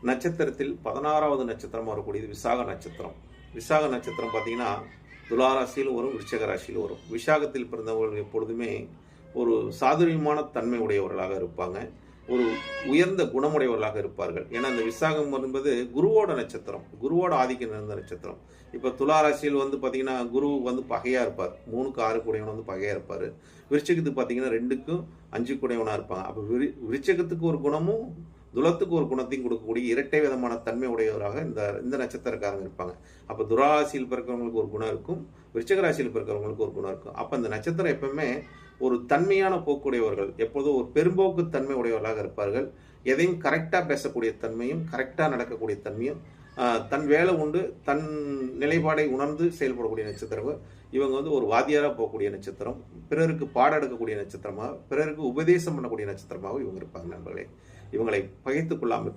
நட்சத்திரத்தில் 16வது நட்சத்திரம் வரக்கூடியது விசாக நட்சத்திரம். விசாக நட்சத்திரம் பார்த்தீங்கன்னா துலா ராசியிலும் வரும், விருச்சிக ராசியிலும் வரும். விசாகத்தில் பிறந்தவர்கள் எப்பொழுதுமே ஒரு சாதுரியமான தன்மை உடையவர்களாக இருப்பாங்க. ஒரு உயர்ந்த குணமுடையவர்களாக இருப்பார்கள். ஏன்னா இந்த விசாகம் என்பது குருவோட நட்சத்திரம், குருவோட ஆதிக்கம் நிறைந்த நட்சத்திரம். இப்போ துலா ராசியில் பார்த்தீங்கன்னா குரு பகையா இருப்பார். 3க்கு 6 கூடையவன் பகையா இருப்பார். விருச்சிகத்துக்கு பார்த்தீங்கன்னா 2க்கும் 5 கூடையவனா இருப்பாங்க. அப்போ விருச்சிகத்துக்கு ஒரு குணமும் துலத்துக்கு ஒரு குணத்தையும் கொடுக்கக்கூடிய இரட்டை விதமான தன்மை உடையவராக இந்த நட்சத்திரக்காரங்க இருப்பாங்க. அப்போ துராராசியில் பிறக்கிறவங்களுக்கு ஒரு குணம் இருக்கும், விருச்சிக ராசியில் பிறக்கிறவங்களுக்கு ஒரு குணம் இருக்கும். அப்போ இந்த நட்சத்திரம் எப்பவுமே ஒரு தன்மையான போக்குடையவர்கள், எப்போதும் ஒரு பெரும்போக்கு தன்மை உடையவர்களாக இருப்பார்கள். எதையும் கரெக்டாக பேசக்கூடிய தன்மையும் கரெக்டாக நடக்கக்கூடிய தன்மையும், தன் வேலை உண்டு தன் நிலைப்பாடை உணர்ந்து செயல்படக்கூடிய நட்சத்திரம். இவங்க ஒரு வாத்தியாராக போகக்கூடிய நட்சத்திரம், பிறருக்கு பாடம் எடுக்கக்கூடிய நட்சத்திரமாக, பிறருக்கு உபதேசம் பண்ணக்கூடிய நட்சத்திரமாக இவங்க இருப்பாங்க. நண்பர்களே, இவங்களை பகைத்துக் கொள்ளாமல்